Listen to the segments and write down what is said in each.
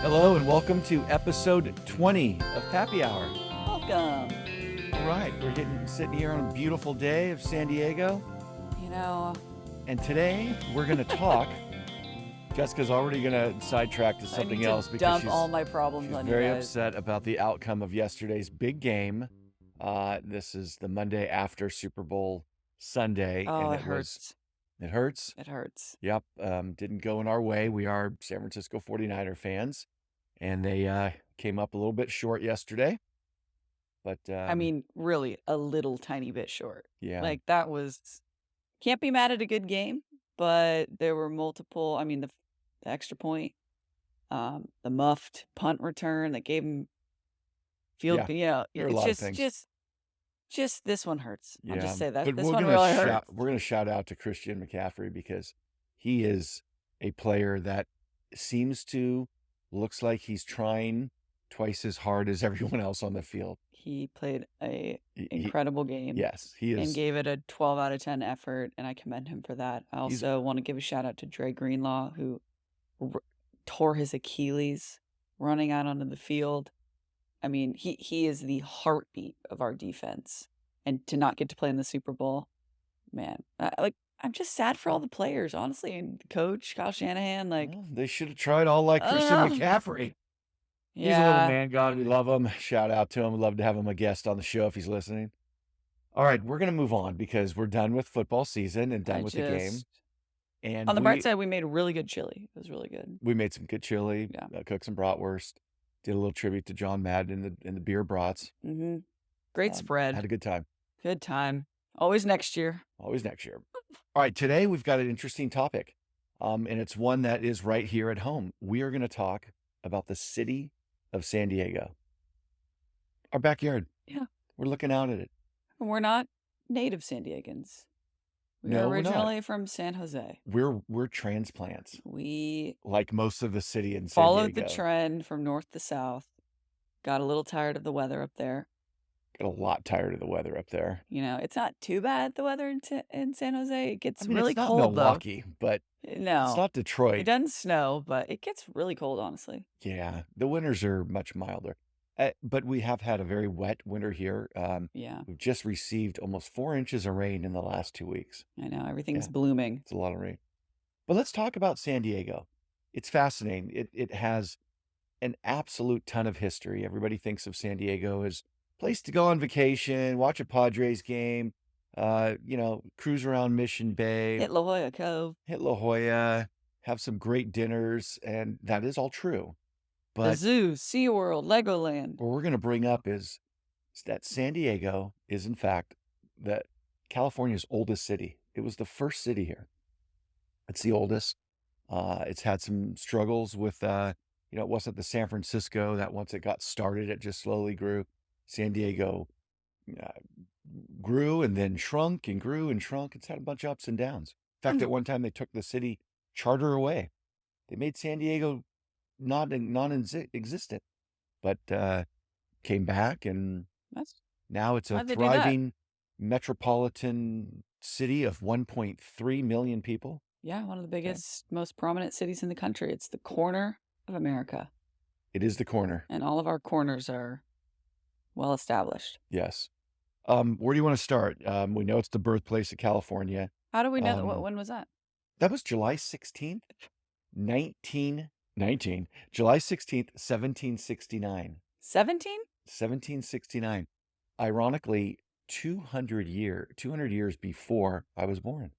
Hello and welcome to episode 20 of Pappy Hour. Welcome. All right, we're sitting here on a beautiful day of San Diego. You know, And today we're going to talk. Jessica's already going to sidetrack to I something need to else because dump she's, all my problems on you very guys. upset about the outcome of yesterday's big game. This is the Monday after Super Bowl Sunday. Oh, and it hurts. It hurts. It hurts. Yep. Didn't go in our way. We are San Francisco 49er fans. And they came up a little bit short yesterday. But I mean, really, a little tiny bit short. yeah. Like, that was... Can't be mad at a good game, but there were multiple... I mean, the extra point, the muffed punt return that gave him field... Yeah, there are a it's lot of things. just this one hurts. I'll Yeah, just say that. but This we're one gonna really hurts. we're gonna shout out to Christian McCaffrey because he is a player that looks like he's trying twice as hard as everyone else on the field. He played a He- incredible game. Yes, he And is. gave it a 12 out of 10 effort, and I commend him for that. I He's- also want to give a shout out to Dre Greenlaw, who tore his Achilles running out onto the field. I mean, he is the heartbeat of our defense. And to not get to play in the Super Bowl, man, I'm just sad for all the players, honestly. And the coach, Kyle Shanahan, Well, they should have tried all like Christian McCaffrey. He's a little man god. We love him. Shout out to him. We'd love to have him a guest on the show if he's listening. All right, we're going to move on because we're done with football season and done with the game. And on the bright side, we made really good chili. It was really good. We made some good chili, Yeah. cooked some bratwurst, did a little tribute to John Madden in the beer brats. Mm-hmm. Great spread. Had a good time. Good time. Always next year. Always next year. All right, today we've got an interesting topic, and it's one that is right here at home. We are going to talk about the city of San Diego, our backyard. Yeah. We're looking out at it. We're not native San Diegans. We're No, we're not. originally from San Jose. We're transplants, We like most of the city in San followed Diego. the trend from north to south. Got a little tired of the weather up there. Got a lot tired of the weather up there. You know, it's not too bad, the weather in San Jose. It gets I mean, really it's not cold, Milwaukee, but no, it's not Detroit. It doesn't snow, but it gets really cold, honestly. Yeah, the winters are much milder. But we have had a very wet winter here. Yeah, We've just received almost 4 inches of rain in the last 2 weeks. I know. Everything's Yeah. blooming. It's a lot of rain. But let's talk about San Diego. It's fascinating. It has an absolute ton of history. Everybody thinks of San Diego as a place to go on vacation, watch a Padres game, cruise around Mission Bay, Hit La Jolla Cove. hit La Jolla, have some great dinners, and that is all true. The But zoo, SeaWorld, Legoland. what we're going to bring up is that San Diego is, in fact, California's oldest city. It was the first city here. It's the oldest. It's had some struggles with, it wasn't the San Francisco that once it got started, it just slowly grew. San Diego grew and then shrunk and grew and shrunk. It's had a bunch of ups and downs. In fact, at one time they took the city charter away. They made San Diego non-existent, but came back, and now it's a Why'd they do that? thriving metropolitan city of 1.3 million people. Yeah, one of the biggest, most prominent cities in the country. It's the corner of America. It is the corner. And all of our corners are well established. Yes. Where do you want to start? We know it's the birthplace of California. How do we know when was that? That was July 16th, July 16th, 1769. 17? 1769. Ironically, 200 years before I was born.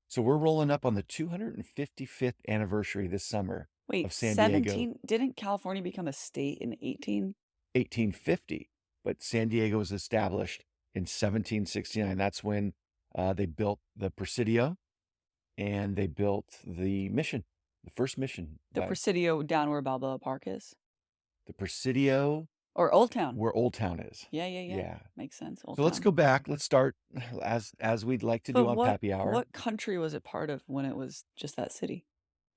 So we're rolling up on the 255th anniversary this summer of San Diego. 17? Didn't California become a state in 1850, but San Diego was established in 1769. That's when they built the Presidio and they built the mission, the first mission. The Presidio down where Balboa Park is? The Presidio. Or Old Town. Where Old Town is. Yeah. Makes sense. So let's go back. Let's start as we'd like to do on Pappy Hour. What country was it part of when it was just that city?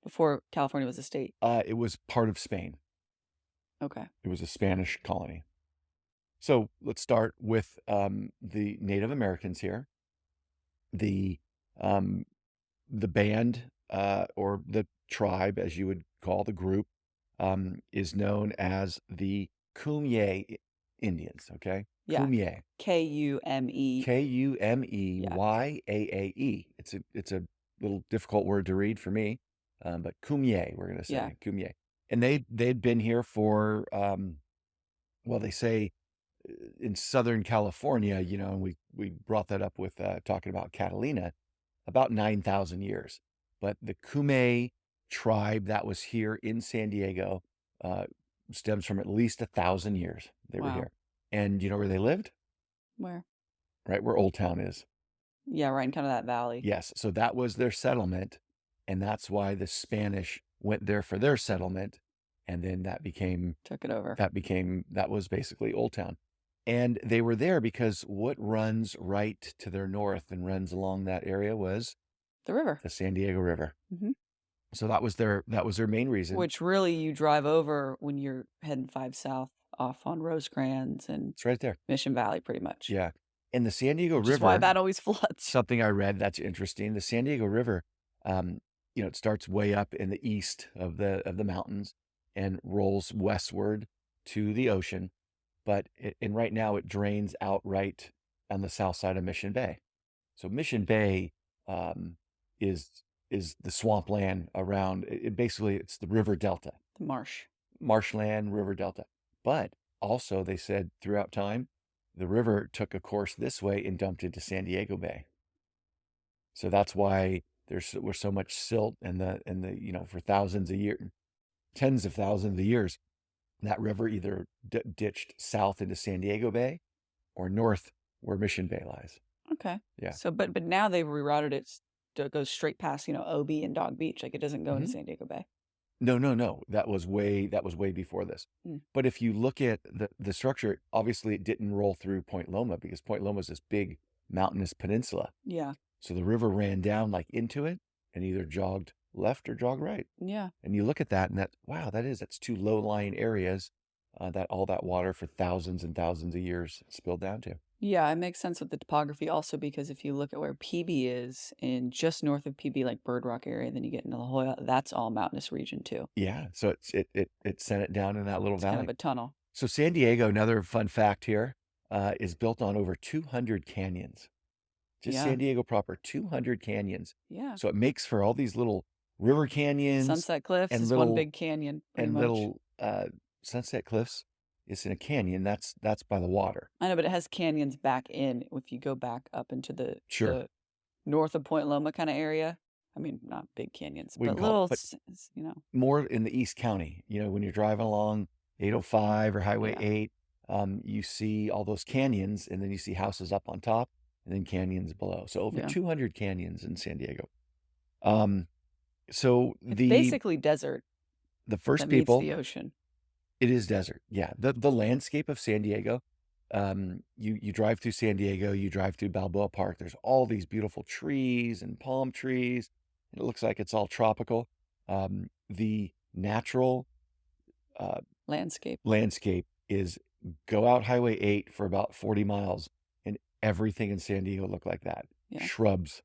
Before California was a state? It was part of Spain. Okay. It was a Spanish colony. So let's start with the Native Americans here. The band or the tribe, as you would call the group, is known as the Kumeyaay Indians. Okay, Yeah. Kumeyaay, Kume. Yeah. Kumeyaay. It's a little difficult word to read for me, but Kumeyaay, we're gonna Yeah. say Kumeyaay, and they'd been here for well, they say in Southern California, and we brought that up with talking about Catalina, about 9,000 years. But the Kume tribe that was here in San Diego uh, stems from at least 1,000 years. They were Wow. here. And you know where they lived? Where? Right where Old Town is. Yeah, right in kind of that valley. Yes. So that was their settlement. And that's why the Spanish went there for their settlement. And then Took it over. that was basically Old Town. And they were there because what runs right to their north and runs along that area was The river. the San Diego River. Hmm. So that was their main reason. Which really you drive over when you're heading 5 South off on Rosecrans and It's right there. Mission Valley, pretty much. Yeah. And the San Diego Which is why River, that always floods. something I read that's interesting. The San Diego River, um, it starts way up in the east of the mountains and rolls westward to the ocean. But and right now it drains out right on the south side of Mission Bay. So Mission Bay um, is is the swampland around. Basically, it's the river delta, The marsh. marshland, river delta. But also, they said throughout time, the river took a course this way and dumped into San Diego Bay. So that's why was so much silt and the for thousands of years, tens of thousands of years, that river either ditched south into San Diego Bay or north where Mission Bay lies. Okay. Yeah. So, but now they've rerouted it to go straight past, OB and Dog Beach. Like it doesn't go into Mhm. San Diego Bay. No, no, no. That was way before this. Mm. But if you look at the structure, obviously it didn't roll through Point Loma because Point Loma is this big mountainous peninsula. Yeah. So the river ran down like into it and either jogged left or jogged right. Yeah. And you look at that and that's two low-lying areas that all that water for thousands and thousands of years spilled down to. Yeah, it makes sense with the topography also because if you look at where PB is in just north of PB, like Bird Rock area, then you get into La Jolla, that's all mountainous region too. Yeah, so it sent it down in that little It's kind valley. of a tunnel. So San Diego, another fun fact here, is built on over 200 canyons. Just Yeah. San Diego proper, 200 canyons. Yeah. So it makes for all these little river canyons Sunset Cliffs and is one little big canyon, pretty much. little Sunset Cliffs. It's in a canyon. That's by the water. I know, but it has canyons back in if you go back up into Sure. the north of Point Loma kind of area. I mean, not big canyons, We can but call it, little, but more in the East County. When you're driving along 805 or Highway Yeah. 8, you see all those canyons, and then you see houses up on top, and then canyons below. So over Yeah. 200 canyons in San Diego. So It's basically desert the first that meets people, the ocean. it is desert. Yeah, the landscape of San Diego. You drive through San Diego, you drive through Balboa Park. There's all these beautiful trees and palm trees. It looks like it's all tropical. The natural Landscape. landscape is go out Highway 8 for about 40 miles, and everything in San Diego looked like that. Yeah. Shrubs,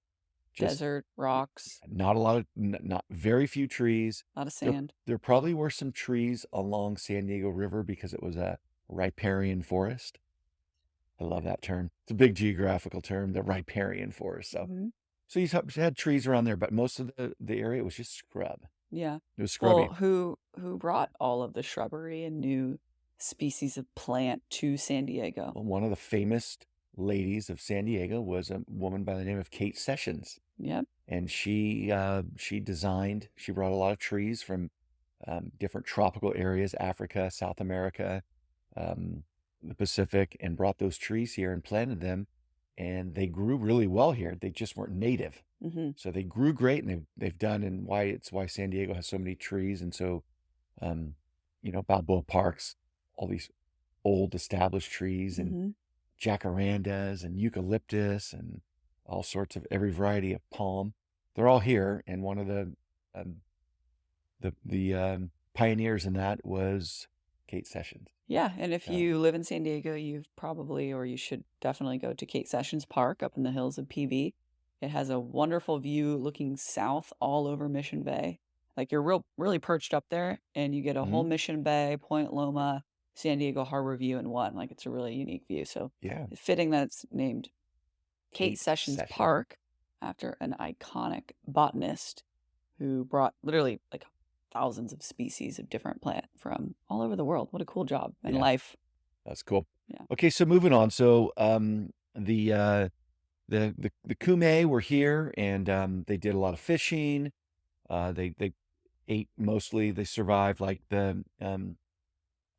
just Desert, rocks, not a lot of, not very few trees. a lot of There, sand. there probably were some trees along San Diego River because it was a riparian forest. I love that term. It's a big geographical term, the riparian forest. So, Mhm. so you had trees around there, but most of the area was just scrub. Yeah. It was scrubby. Well, who brought all of the shrubbery and new species of plant to San Diego? Well, one of the famous ladies of San Diego was a woman by the name of Kate Sessions, Yep. and she brought a lot of trees from different tropical areas, Africa, South America, the Pacific, and brought those trees here and planted them, and they grew really well here. They just weren't native. Hmm. So they grew great, and they've done, and why San Diego has so many trees, and so Balboa Parks, all these old established trees, and Hmm. jacarandas and eucalyptus and all sorts of every variety of palm. They're all here, and one of um, the pioneers in that was Kate Sessions. Yeah, and if Yeah. you live in San Diego, you've probably or you should definitely go to Kate Sessions Park up in the hills of PB. It has a wonderful view looking south all over Mission Bay. Like, you're really perched up there, and you get a whole Mhm. Mission Bay, Point Loma, San Diego Harbor view in one. Like, it's a really unique view. So Yeah. it's fitting that it's named Kate Kate Sessions Session. Park after an iconic botanist who brought literally like thousands of species of different plant from all over the world. What a cool job and Yeah, life. that's cool. Yeah. Okay, so moving on. So, the Kume were here, and they did a lot of fishing. They ate mostly. They survived like the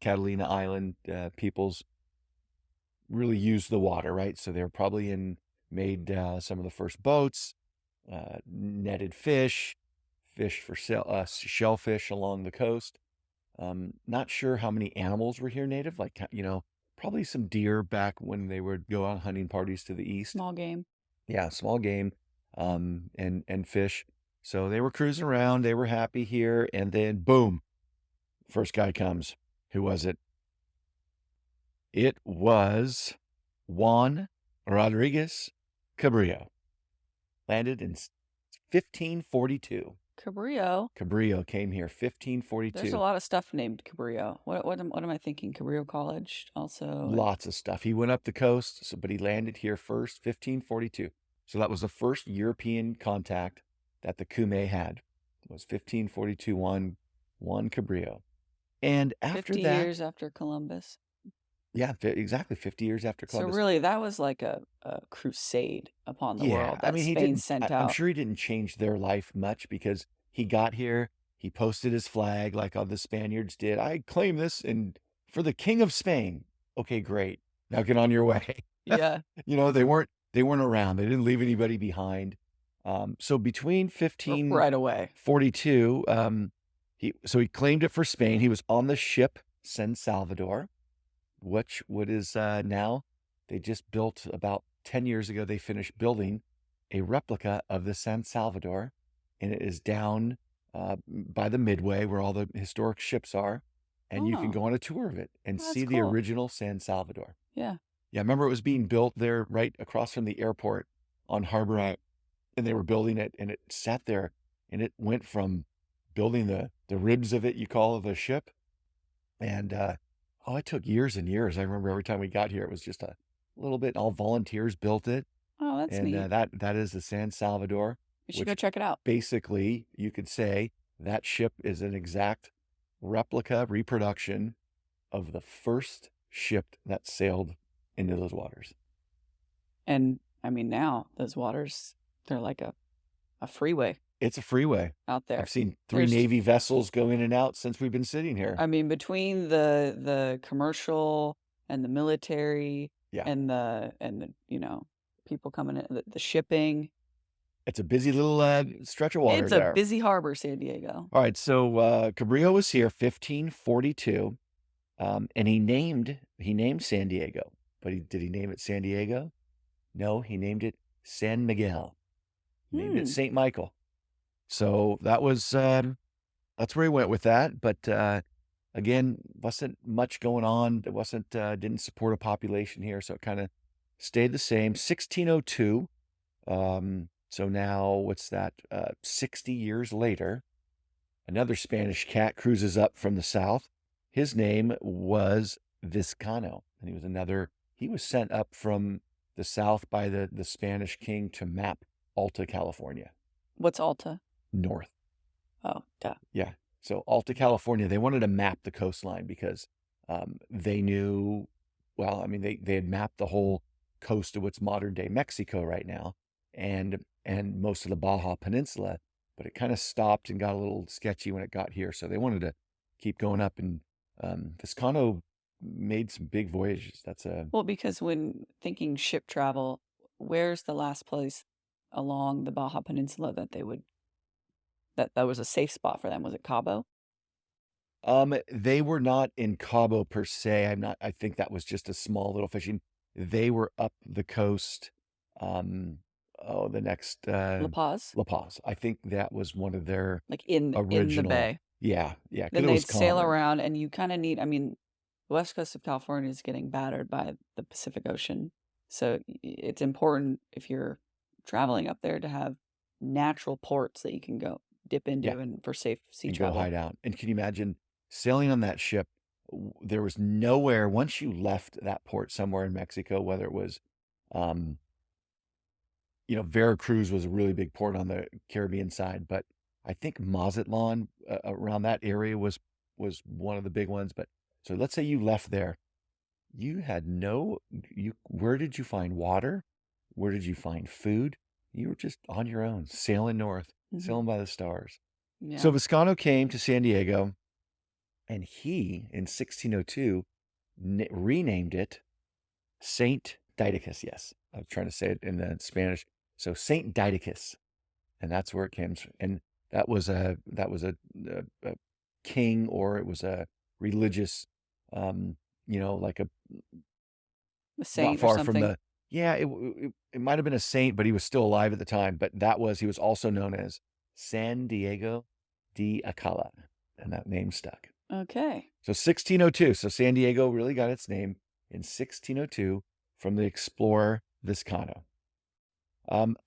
Catalina Island peoples really used the water, right? So they were probably made some of the first boats, netted fish for shellfish along the coast. Not sure how many animals were here native, like, probably some deer back when they would go on hunting parties to the east. Small game. Yeah, small game, and fish. So they were cruising around, they were happy here, and then boom, first guy comes. Who was it? It was Juan Rodriguez Cabrillo. Landed in 1542. Cabrillo. Cabrillo came here There's a 1542. lot of stuff named Cabrillo. What am I thinking? Cabrillo College also. Lots of stuff. He went up the coast, but he landed here first, 1542. So that was the first European contact that the Kume had. It was 1542, Juan Cabrillo. And after 50 that, years after Columbus. yeah, exactly 50 years after So Columbus. really, that was like a crusade upon the Yeah, world I that mean, he Spain didn't. sent I'm out. sure he didn't change their life much because he got here, he posted his flag like all the Spaniards did. I claim this and for the King of Spain. Okay, great. Now get on your way. Yeah, They weren't around. They didn't leave anybody behind. So between right away. 1542, he claimed it for Spain. He was on the ship San Salvador, which what is now they just built about 10 years ago. They finished building a replica of the San Salvador, and it is down by the Midway where all the historic ships are, and you can Oh, go on a tour of it and well, that's see the cool. original San Salvador. Yeah. Yeah, I remember it was being built there right across from the airport on Harbor Ave, and they were building it, and it sat there, and it went from building the ribs of it, you call of a ship, and oh, it took years and years. I remember every time we got here, it was just a little bit. All volunteers built it, Oh, that's and neat. that is the San Salvador, We should go which check it out. basically you could say that ship is an exact replica reproduction of the first ship that sailed into those waters. And I mean, now those waters, they're like a freeway It's a freeway. out I've there. seen 3 There's, Navy vessels go in and out since we've been sitting here. I mean, between the commercial and the military Yeah, and the people coming in, the shipping. it's a busy little stretch of water It's a there. busy harbor, San Diego. All right, so Cabrillo was here 1542, and he named San Diego, but did he name it San Diego? No, he named it San Miguel. He named it Hmm. Saint Michael. So that's where he went with that. But again, wasn't much going on. There wasn't didn't support a population here, so it kind of stayed the same. 1602. So now what's that? 60 years later, another Spanish cat cruises up from the south. His name was Vizcano, and he was sent up from the south by the Spanish king to map Alta California, What's Alta? north. Oh, duh. Yeah. So Alta California, they wanted to map the coastline because they knew, well, I mean, they had mapped the whole coast of what's modern day Mexico right now, and most of the Baja Peninsula, but it kind of stopped and got a little sketchy when it got here. So they wanted to keep going up, and Viscano made some big voyages. That's a Well, because when thinking ship travel, where's the last place along the Baja Peninsula that they would that was a safe spot for them? Was it Cabo? They were not in Cabo per se. I think that was just a small little fishing. They were up the coast. Um, the next La Paz? La Paz. I think that was one of their Like in the original. bay. Yeah, yeah, because Then it was they'd sail common. around and you kind of need, I mean, the west coast of California is getting battered by the Pacific Ocean. So it's important if you're traveling up there to have natural ports that you can go dip Yeah, into and for safe sea and go travel. hide out. And can you imagine sailing on that ship? There was nowhere once you left that port somewhere in Mexico, whether it was, um, Veracruz was a really big port on the Caribbean side, but I think Mazatlan around that area was one of the big ones. But so let's say you left there, you had no you where did you find water? Where did you find food? You were just on your own, sailing north, Mhm. sailing by the stars. So Yeah. Viscano came to San Diego, and he, in 1602, renamed it Saint Didacus. Yes, I was trying to say it in the Spanish. So Saint Didacus, and that's where it came from. And that was a king, or it was a religious, like a A not saint or far from something. the. Yeah, it might have been a saint, but he was still alive at the time. But he was also known as San Diego de Acala, and that name stuck. Okay. So 1602. So San Diego really got its name in 1602 from the explorer Viscano.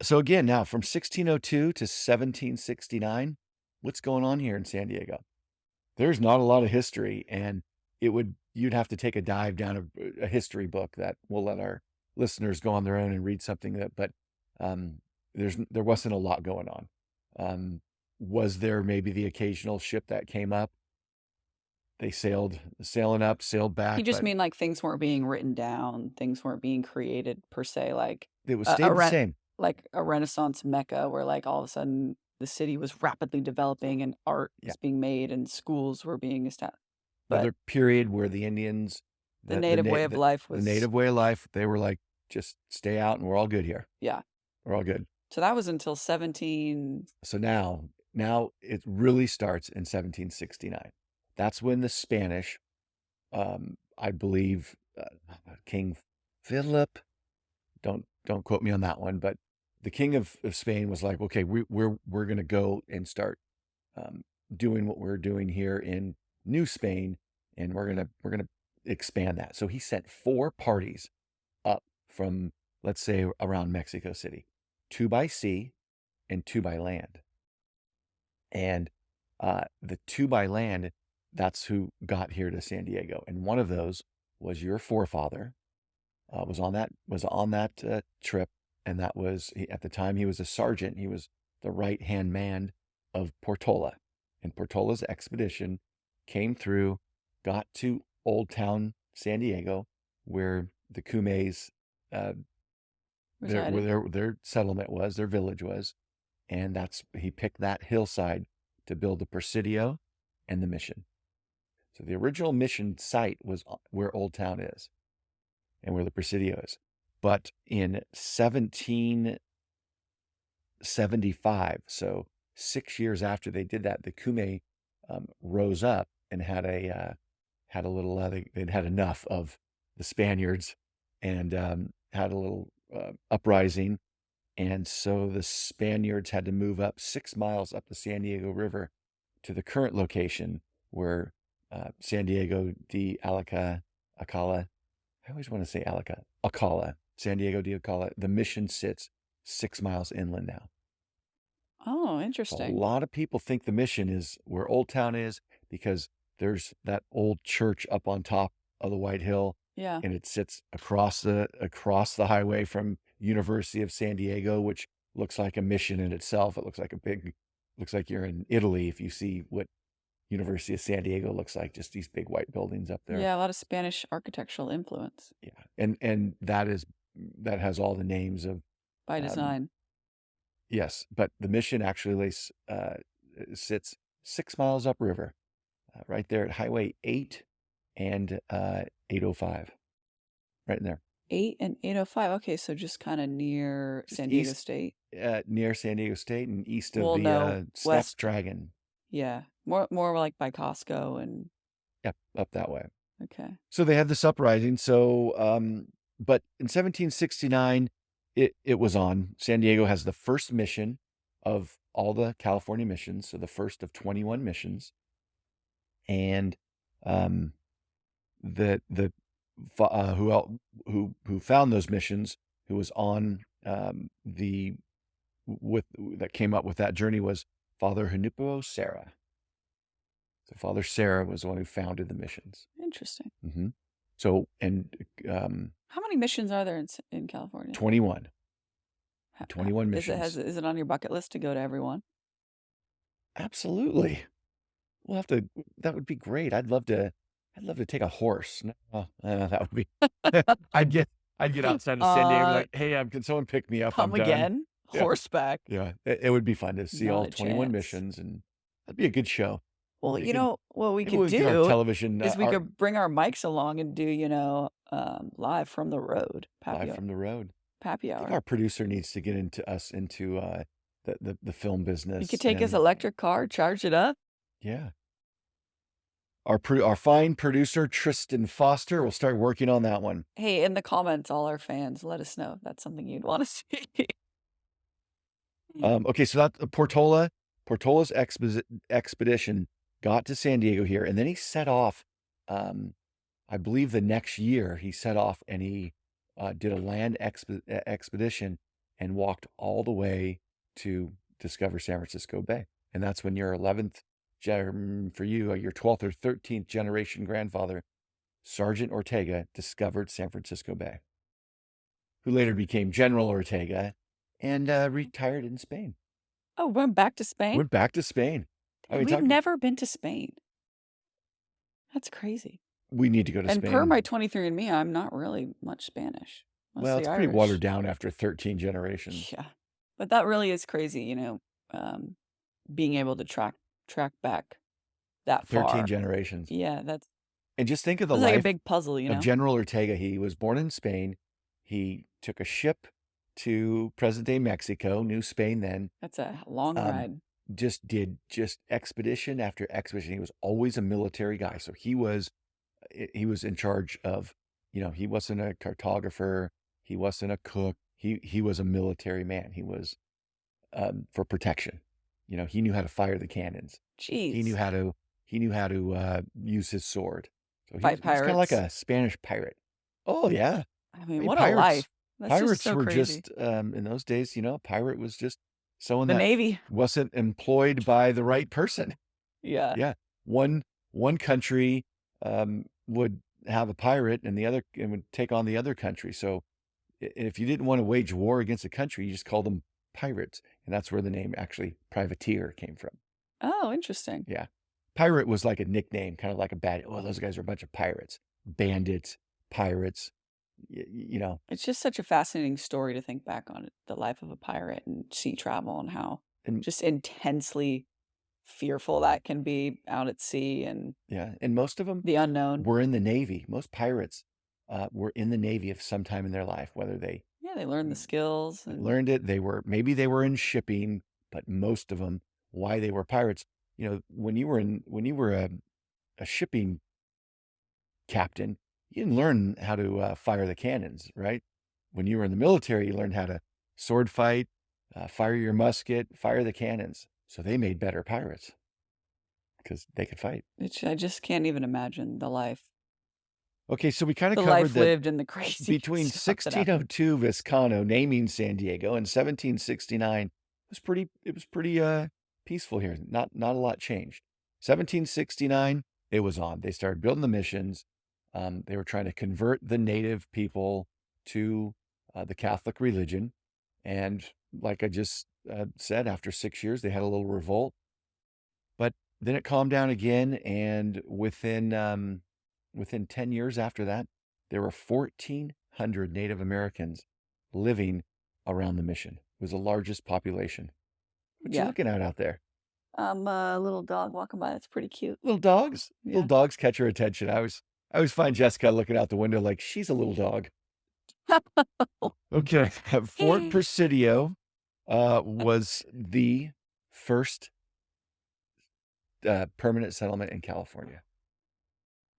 So again, now from 1602 to 1769, what's going on here in San Diego? There's not a lot of history, and you'd have to take a dive down a history book that we'll let our listeners go on their own and read something but um, there wasn't a lot going on. Um, was there maybe the occasional ship that came up? They sailing up, sailed You back, just but mean, like, things weren't being written down, things weren't being created per se, like it was a stayed the same. Renaissance Mecca where, like, all of a sudden the city was rapidly developing and art Yeah, was being made and schools were being established. But another period where the Indians, the native way of life the was native way of life, they were like, just stay out, and we're all good here. yeah. We're all good. So that was until 17 So now it really starts in 1769. That's when the Spanish, I believe, King Philip, don't quote me on that one, but the king of Spain was like, okay, we're gonna go and start um, doing what we're doing here in New Spain, and we're gonna expand that. So he sent 4 parties up from, let's say, around Mexico City, 2 by sea and 2 by land. And the 2 by land, that's who got here to San Diego. And one of those was your forefather, was on that trip, and at the time he was a sergeant. He was the right hand man of Portola, and Portola's expedition came through, got to Old Town San Diego, where the Kume's, uh, where resided. their settlement was, their village was, and he picked that hillside to build the Presidio and the mission. So the original mission site was where Old Town is and where the Presidio is. But in 1775, so 6 years after they did that, the Kume rose up and had a little. They'd had enough of the Spaniards, and had a little uprising. And so the Spaniards had to move up 6 miles up the San Diego River to the current location where San Diego de Acala. I always want to say Acala, San Diego de Acala. The mission sits 6 miles inland now. Oh, So a interesting. lot of people think the mission is where Old Town is, because there's that old church up on top of the White Hill, Yeah. and it sits across the highway from University of San Diego, which looks like a mission in itself. It looks like you're in Italy if you see what University of San Diego looks like, just these big white buildings up there. Yeah, a lot of Spanish architectural influence Yeah, and that has all the names of. by um, design. yes, but the mission actually sits 6 miles upriver, right there at Highway 8 and 805, right in there, 8 and 805. Okay, so just kinda near just San Diego east, State. near San Diego State, and east of Well, the no, west. Snapdragon. Yeah, more like by Costco and Yep, up that way. okay. So they had this uprising. So, but in 1769, it was on. San Diego has the first mission of all the California missions, so the first of 21 missions, and um, the who found those missions, who was on the with that came up with that journey, was Father Junípero Serra. So Father Serra was the one who founded the missions. Interesting. Mm-hmm. So, How many missions are there in California? 21. Ha- 21 Is missions. is it on your bucket list to go to everyone? Absolutely. We'll have to. That would be great. I'd love to take a horse. No, that would be. I'd get. I'd get outside of San Diego, and be Uh, like, hey, can someone pick me up? I'm come done. again? Yeah, Horseback? yeah. It would be fun to see Not all a 21 chance. missions, and that'd be a good show. Well, Be a good. what we Maybe could we'll get our do television, is we our could bring our mics along and do, live from the road, live from the road. Pappy I think hour. our producer needs to get into the film You business, could take his and electric car, charge it up. yeah. Our fine producer Tristan Foster will start working on that one. Hey, in the comments, all our fans, let us know if that's something you'd want to see. Okay, so that Portola's expedition got to San Diego here, and then he set off. I believe the next year he set off and he did a land expedition and walked all the way to discover San Francisco Bay, and that's when your 11th for you, your 12th or 13th generation grandfather, Sergeant Ortega, discovered San Francisco Bay, who later became General Ortega and retired in Spain. Oh, went back to Spain? Went back to Spain. I mean, We've never been to Spain. That's crazy. we need to go to And Spain. per my 23andMe, I'm not really much Spanish. Well, it's Mostly pretty Irish. watered down after 13 generations. Yeah. But that really is crazy, being able to track back that 13 far. generations. Yeah, that's And just think of the like a life big puzzle, of General Ortega. He was born in Spain. He took a ship to present-day Mexico, New Spain then. That's a long ride. Just did expedition after expedition. He was always a military guy. So he was in charge of, he wasn't a cartographer. He wasn't a cook. He was a military man. He was for protection. He knew how to fire the cannons. Jeez. He knew how to use his sword. So Fight he was kind of like pirates. a Spanish pirate. Oh yeah. I mean, what a life. That's Pirates just so were crazy. just in those days, pirate was just someone The that Navy. wasn't employed by the right person. Yeah. Yeah. One country would have a pirate and would take on the other country. So if you didn't want to wage war against a country, you just called them pirates. And that's where the name actually privateer came from. Oh, interesting. Yeah. Pirate was like a nickname, kind of like those guys are a bunch of pirates, bandits, pirates, It's just such a fascinating story to think back on it, the life of a pirate and sea travel and how just intensely fearful that can be out at sea and yeah. And most of them the unknown. were in the Navy. Most pirates were in the Navy of some time in their life, whether they they learned the skills and learned it. Maybe they were in shipping, but most of them, why they were pirates. When you were a shipping captain, you didn't learn how to fire the cannons, right? When you were in the military, you learned how to sword fight, fire your musket, fire the cannons. So they made better pirates because they could fight. I just can't even imagine the life. Okay, so we kind of The covered life that lived in the crazy between stuff that happened. 1602 Viscano naming San Diego and 1769 it was pretty peaceful here. Not a lot changed. 1769 it was on. They started building the missions. They were trying to convert the native people to the Catholic religion, and like I just said, after 6 years they had a little revolt, but then it calmed down again, and within 10 years after that, there were 1,400 Native Americans living around the mission. It was the largest population. What you looking at out there? A little dog walking by. That's pretty cute. Little dogs? Yeah. Little dogs catch her attention. I always find Jessica looking out the window like she's a little dog. Okay. Fort Presidio was the first permanent settlement in California.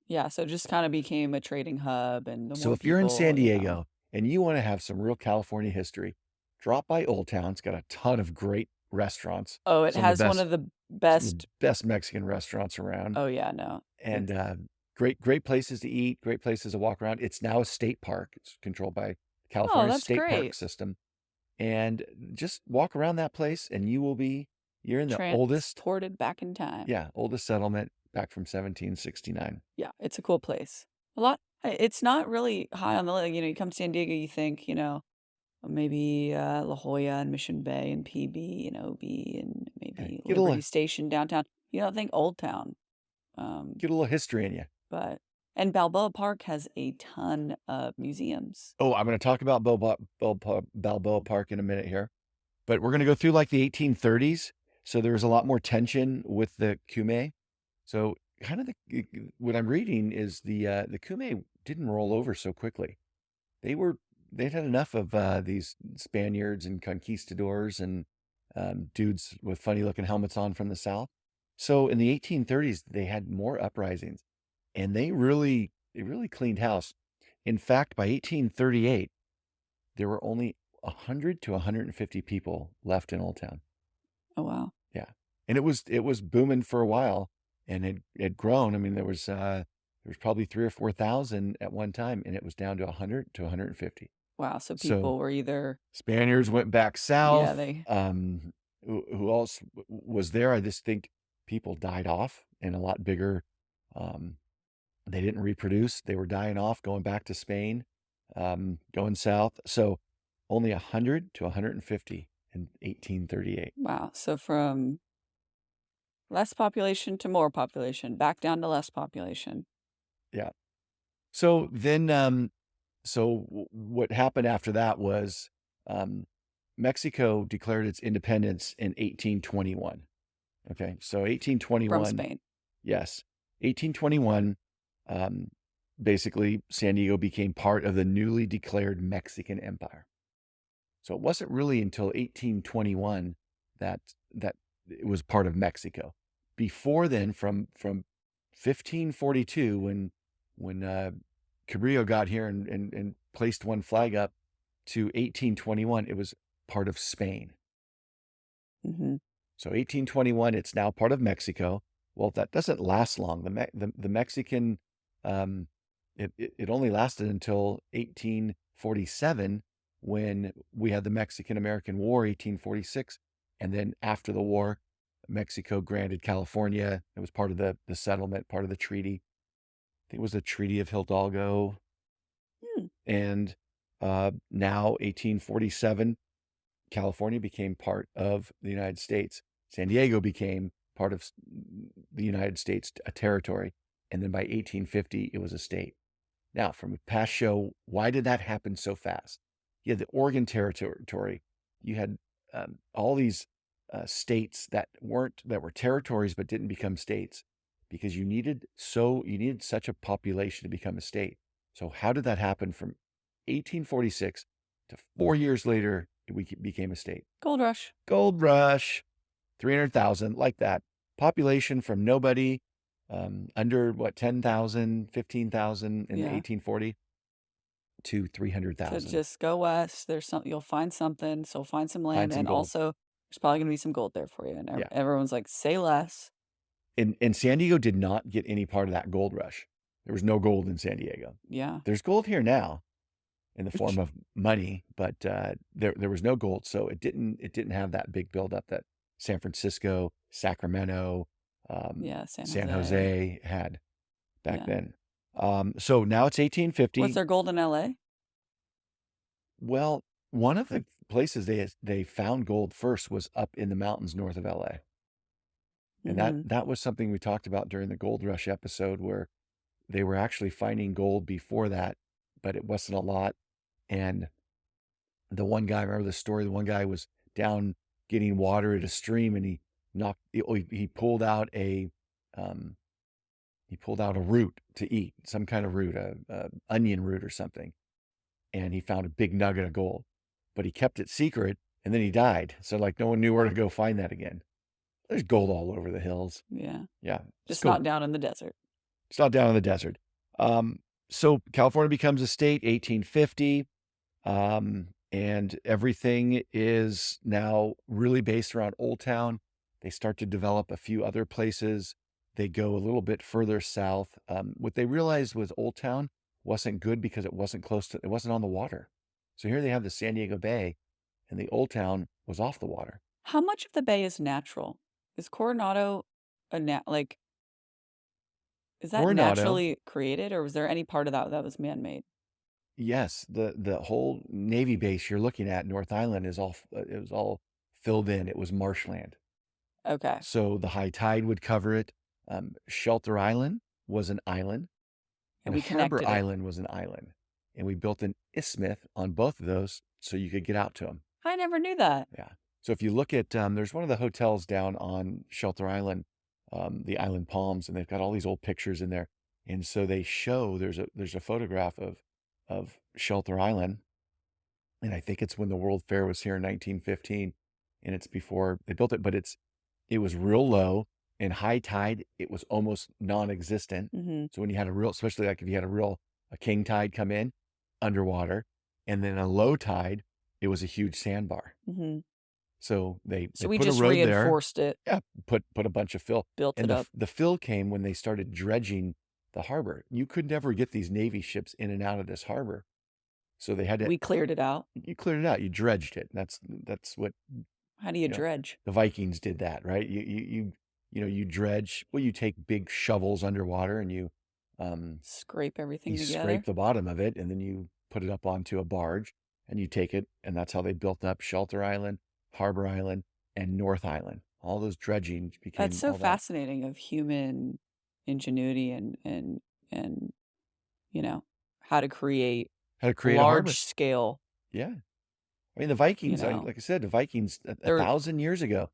Yeah, so it just kind of became a trading hub, and So if you're in San Diego and you want to have some real California history, drop by Old Town. It's got a ton of great restaurants. Oh, it has one of the best Mexican restaurants around. Oh yeah, no. And great places to eat, great places to walk around. It's now a state park. It's controlled by California that's state park great. system. And just walk around that place and you will be You're in the oldest, Transported back in time. yeah, oldest settlement back from 1769. Yeah, it's a cool place. A lot it's not really high on the list. You come to San Diego, you think, maybe, La Jolla and Mission Bay and PB and OB and Okay, maybe Liberty get Station downtown. You don't think Old Town. Um, a little history in you. but and Balboa Park has a ton of museums. Oh, I'm going to talk about Balboa Park in a minute here, but we're going to go through like the 1830s. So there was a lot more tension with the Kume. So kind of what I'm reading is the Kume didn't roll over so quickly. They were they'd had enough of these Spaniards and conquistadors and dudes with funny looking helmets on from the south. So in the 1830s, they had more uprisings, and they really cleaned house. In fact, by 1838, there were only 100 to 150 people left in Old Town. Oh, wow. Yeah, and it was booming for a while, and it had grown. I mean, there was probably 3 or 4 thousand at one time, and it was down to 100 to 150. Wow, so So people were either Spaniards went back yeah, south. they Who else was there? I just think people died off in a lot bigger. Um, they didn't reproduce. They were dying off, going back to Spain, going south. So only 100 to 150 in 1838. wow, so from less population to more population, back down to less population. Yeah. So then, what happened after that was um, Mexico declared its independence in 1821. Okay, so From 1821, Spain. yes, 1821. Um, Basically, San Diego became part of the newly declared Mexican Empire. So it wasn't really until 1821 that that it was part of Mexico. Before then, from 1542, when Cabrillo got here and placed one flag up, to 1821, it was part of Spain. Mhm. So 1821, it's now part of Mexico. Well, that doesn't last long. The Mexican, um, it only lasted until 1847, when we had the Mexican-American War, 1846. And then after the war, Mexico granted California. It was part of the settlement, part of the treaty. I think it was the Treaty of Hidalgo. Hmm. And now, 1847, California became part of the United States. San Diego became part of the United States, a territory. And then by 1850, it was a state. Now, from a past show, why did that happen so fast? You had the Oregon Territory. You had all these states that were territories but didn't become states, because you needed such a population to become a state. So how did that happen from 1846 to 4 years later? We became a state. Gold Rush. Gold rush, 300,000, like that. Population from nobody, under what, 10,000, 15,000 in Yeah. 1840 to To 300,000. just go west, you'll find something, so find some Find land, some and gold. also there's probably gonna be some gold there for you, and Yeah. everyone's like, "Say less." And San Diego did not get any part of that gold rush. There was no gold in San Diego. Yeah. There's gold here now in the form of money, but there was no gold, so it didn't have that big buildup that San Francisco, Sacramento, Yeah, San San Jose. Jose had back Yeah. then. So now it's Was 1850. there gold in LA? Well, one of the places they found gold first was up in the mountains north of LA. And that Mhm. that was something we talked about during the Gold Rush episode, where they were actually finding gold before that, but it wasn't a lot. And the one guy, remember the story? The one guy was down getting water at a stream, and he pulled out um, a root to eat, some kind of root, a onion root or something, and he found a big nugget of gold. But he kept it secret, and then he died. So like no one knew where to go find that again. There's gold all over the hills. Yeah. Yeah, just Just go. not down in the desert. It's not down in the desert. So California becomes a state, 1850. And everything is now really based around Old Town. They start to develop a few other places. They go a little bit further south. What they realized was Old Town wasn't good because it wasn't on the water. So here they have the San Diego Bay, and the Old Town was off the water. How much of the bay is natural? Is Coronado like, is that Coronado, naturally created, or was there any part of that that was man-made? yes, the whole Navy base you're looking at, North Island, it was all filled in. It was marshland. Okay, So the high tide would cover it. Shelter Island was an island, and and we Harbor connected it. Island was an island. And we built an isthmus on both of those so you could get out to them. I never knew that. Yeah. So if you look at, there's one of the hotels down on Shelter Island, the Island Palms, and they've got all these old pictures in there. And so they show there's a photograph of Shelter Island, and I think it's when the World Fair was here in 1915, and it's before they built it, but it was real low. In high tide, it was almost non-existent. Mhm, So when you had especially like if you had a king tide come in, underwater, and then a low tide, it was a huge sandbar. mhm. So they So we put a just road there. reinforced it, Yeah, put a bunch of fill, built and it up. the fill came when they started dredging the harbor. You could never get these Navy ships in and out of this harbor, so they had to. We cleared it out. You cleared it out. You dredged it. That's what How do you you know. dredge? The Vikings did that, right? You dredge. Well, you take big shovels underwater and um Scrape you everything scrape together? the bottom of it, and then you put it up onto a barge, and you take it, and that's how they built up Shelter Island, Harbor Island, and North Island. All those dredging That's became so all that. fascinating of human ingenuity and, you know, how to create How to create a large harbor. scale, Yeah. I mean, the you Vikings, know, like I said, the Vikings a they're 1,000 years ago,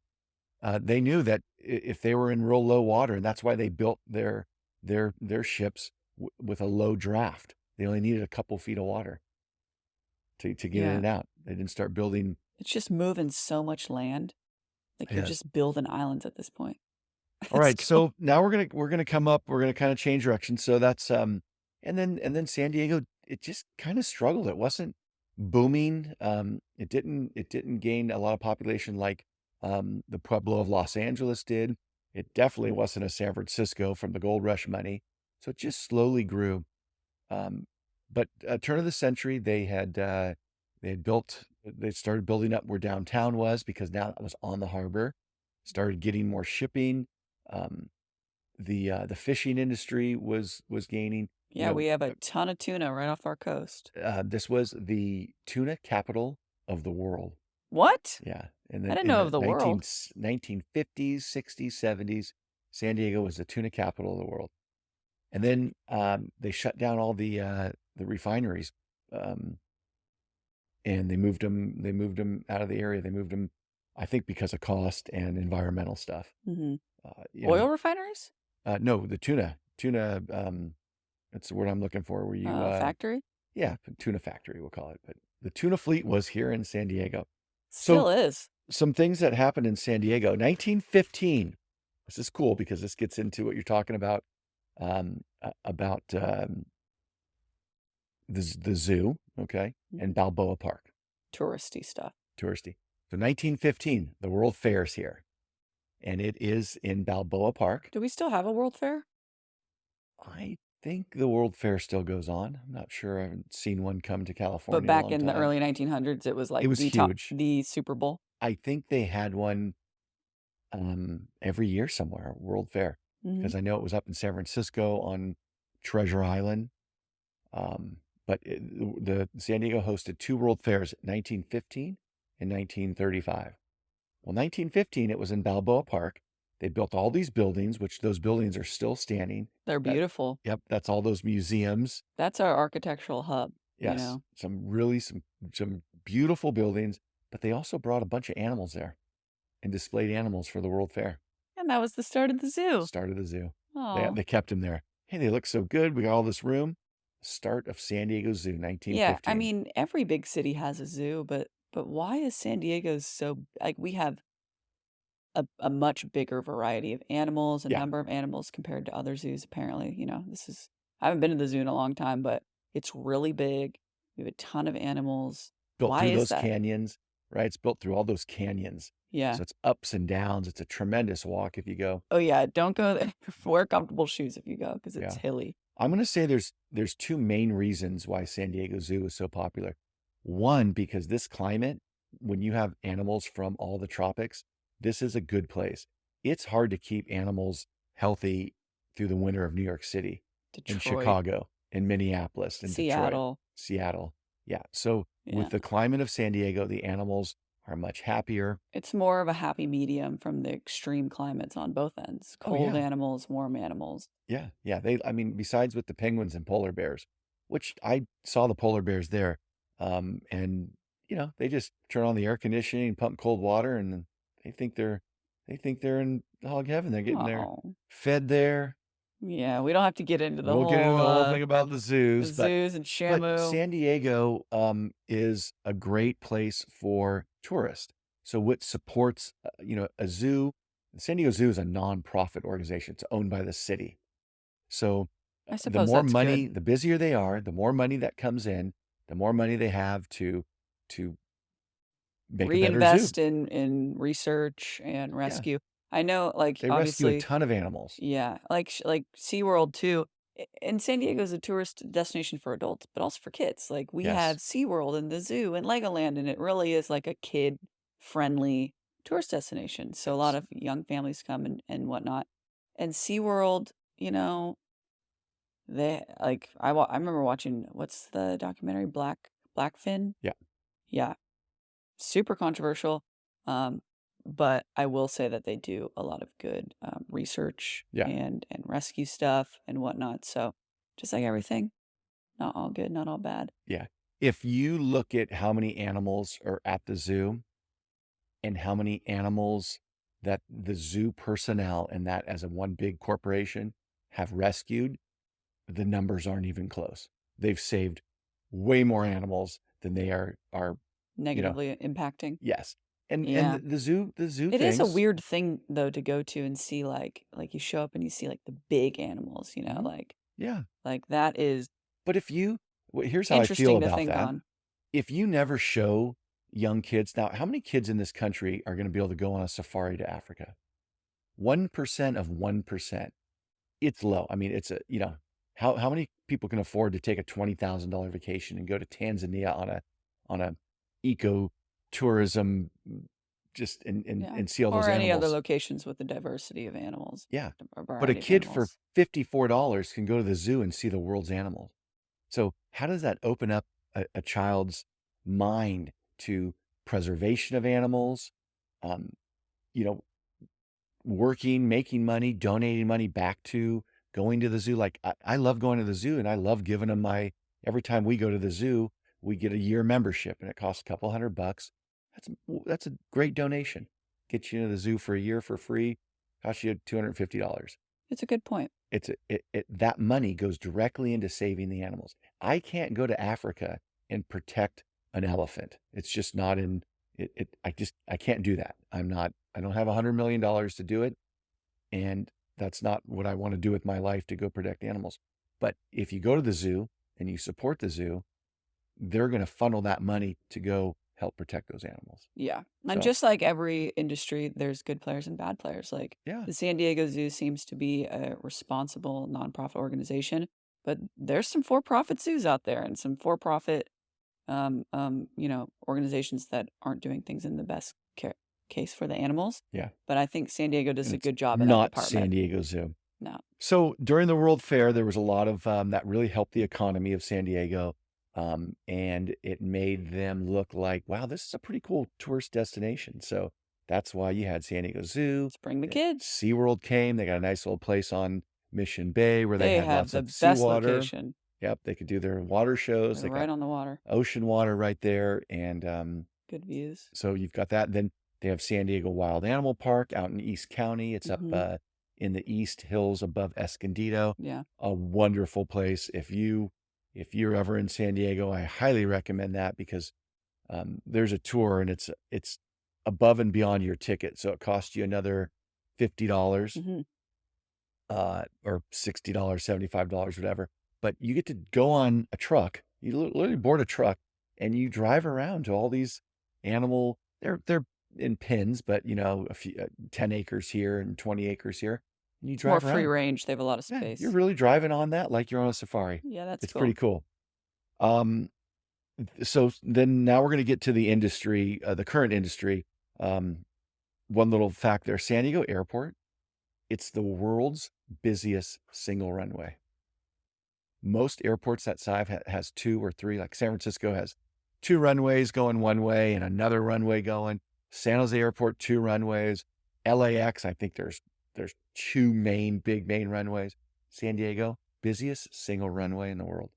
they knew that if they were in real low water, and that's why they built their ships with a low draft. They only needed a couple feet of water to get in yeah, and out. They didn't start building. it's just moving so much land. Like, you're Yes. just building islands at this point. All It's right, cool. so now we're gonna come up. We're gonna kind of change direction. So that's and then San Diego, it just kind of struggled. It wasn't booming. It didn't gain a lot of population like the Pueblo of Los Angeles did. It definitely wasn't a San Francisco from the gold rush money. So it just slowly grew. Um, but turn of the century, they started building up where downtown was because now it was on the harbor. Started getting more shipping. Um, the fishing industry was gaining. You Yeah, know, we have a ton of tuna right off our coast. this was the tuna capital of the world. What? Yeah, I didn't in know the of the world. 1950s, 60s, 70s, San Diego was the tuna capital of the world. And then they shut down all the refineries, um, and they moved them out of the area. They moved them, I think, because of cost and environmental stuff. Mhm. Uh, you know, Oil refineries? no, the tuna. That's the word I'm looking for. Where you, Factory? yeah, tuna factory, we'll call it. But the tuna fleet was here in San Diego. So Still is. some things that happened in San Diego, 1915. This is cool because this gets into what you're talking about the zoo, okay, and Mhm. Balboa Park, Touristy stuff. touristy. So 1915, the World Fair's here, and it is in Balboa Park. Do we still have a World Fair? I think the World Fair still goes on. I'm not sure. I haven't seen one come to But California in a back long in the time. early 1900s, it was It like was the huge. the Super Bowl. I think they had one every year somewhere, World Fair, Mhm. because I know it was up in San Francisco on Treasure Island. Um, but the San Diego hosted two World Fairs, 1915 and 1935. Well, 1915, it was in Balboa Park. They built all these buildings, which those buildings are still standing. They're That, beautiful. yep, that's all those museums. That's our architectural hub, you Yes, know? some beautiful buildings, but they also brought a bunch of animals there and displayed animals for the World Fair. And that was the start of the zoo. Start of the zoo. They Oh, they kept him there. Hey, they look so good. We got all this room. Start of San Diego Zoo, yeah, I 1915. mean, every big city has a zoo, but why is San Diego so like, we have a much bigger variety of animals, a Yeah, number of animals compared to other zoos, apparently, this is I haven't been to the zoo in a long time, but it's really big. We have a ton of animals. built Why through is those that? canyons, right? It's built through all those canyons. Yeah. So it's ups and downs. It's a tremendous walk if you go. Oh, yeah, don't go there. Wear comfortable shoes if you go because it's Yeah. hilly. I'm going to say there's two main reasons why San Diego Zoo is so popular. One, because this climate, when you have animals from all the tropics, this is a good place. It's hard to keep animals healthy through the winter of New York City and Detroit, Chicago and Minneapolis and Detroit, Seattle. Seattle. Yeah. So with Yeah. the climate of San Diego, the animals are much happier. It's more of a happy medium from the extreme climates on both ends. Oh Cold yeah. animals, warm animals. Yeah. Yeah. I mean, besides with the penguins and polar bears, which I saw the polar bears there. And they just turn on the air conditioning and pump cold water and they think they're, they think they're in hog heaven. They're getting their Oh. fed there. Yeah, we don't have to get into We won't get into the whole thing about the the zoos, zoos and but Shamu. San Diego is a great place for tourists. So what supports a zoo? The San Diego Zoo is a nonprofit organization. It's owned by the city. So I the suppose more that's money, good. the busier they are, the more money that comes in, the more money they have to make a better zoo. Reinvest in research and Yeah, rescue. I know, like, they rescue a obviously, ton of animals. yeah, like SeaWorld too. And San Diego is a tourist destination for adults, but also for kids. Like we have Yes, SeaWorld and the zoo and Legoland, and it really is like a kid-friendly tourist destination. So a lot yes, of young families come and whatnot. And SeaWorld, they like I remember watching what's the documentary Blackfin? yeah, Yeah, super controversial. Um, but I will say that they do a lot of good research yeah, and rescue stuff and whatnot. So just like everything, not all good, not all bad. yeah. If you look at how many animals are at the zoo and how many animals that the zoo personnel and that as a one big corporation have rescued, the numbers aren't even close. They've saved way more animals than they are, you know, Negatively impacting. yes. And Yeah. the zoo It is a things. weird thing though to go to and see like you show up and you see like the big animals, Mhm. Yeah. like that is But here's how I feel interesting to about think that. on. If you never show young kids now, how many kids in this country are going to be able to go on a safari to Africa? 1% of 1%. It's low. I mean, how many people can afford to take a $20,000 vacation and go to Tanzania on a eco tourism just Yeah. and see all those Or any other animals? locations with the diversity of animals, Yeah. a But a variety of kid for animals. $54 can go to the zoo and see the world's animals. So how does that open up a child's mind to preservation of animals? Um, you know, working, making money, donating money back to going to the zoo. Like I love going to the zoo and I love giving them every time we go to the zoo, we get a year membership and it costs a couple $100. That's a great donation. Get you into the zoo for a year for free, costs you $250. It's a good point. That money goes directly into saving the animals. I can't go to Africa and protect an elephant. It's just not in I can't do that. I don't have $100 million to do it. And that's not what I want to do with my life to go protect animals. But if you go to the zoo and you support the zoo, they're going to funnel that money to go help protect those animals. Yeah. And So just like every industry, there's good players and bad players. Like yeah, the San Diego Zoo seems to be a responsible nonprofit organization, but there's some for-profit zoos out there and some for-profit organizations that aren't doing things in the best case for the animals. yeah. But I think San Diego does And a it's good job in that not San department. Diego Zoo. No. So during the World Fair, there was a lot of that really helped the economy of San Diego. And it made them look like, wow, this is a pretty cool tourist destination. So that's why you had San Diego Zoo. Let's bring the kids. SeaWorld came. They got a nice little place on Mission Bay where they They had have lots the of best seawater. location. Yep, they could do their water shows. They're They right got on the water. ocean water right there. And Good views. so you've got that. Then they have San Diego Wild Animal Park out in East County. It's up Hmm. in the East Hills above Escondido. Yeah. A wonderful place. If you're ever in San Diego, I highly recommend that because there's a tour and it's above and beyond your ticket, so it costs you another $50 Hmm. or $60, $75, whatever. But you get to go on a truck. You literally board a truck and you drive around to all these animal. They're in pens, but a few 10 acres here and 20 acres here. And you It's more drive free around. range. They have a lot of Yeah, you're space. really driving on that like you're on a safari. Yeah, that's It's pretty cool. cool. Um, So then now we're going to get to the industry, the current industry. Um, One little fact there, San Diego Airport, it's the world's busiest single runway. Most airports that size has two or three, like San Francisco has two runways going one way and another runway going. San Jose Airport, two runways. LAX, I think there's two big main runways. San Diego, busiest single runway in the world.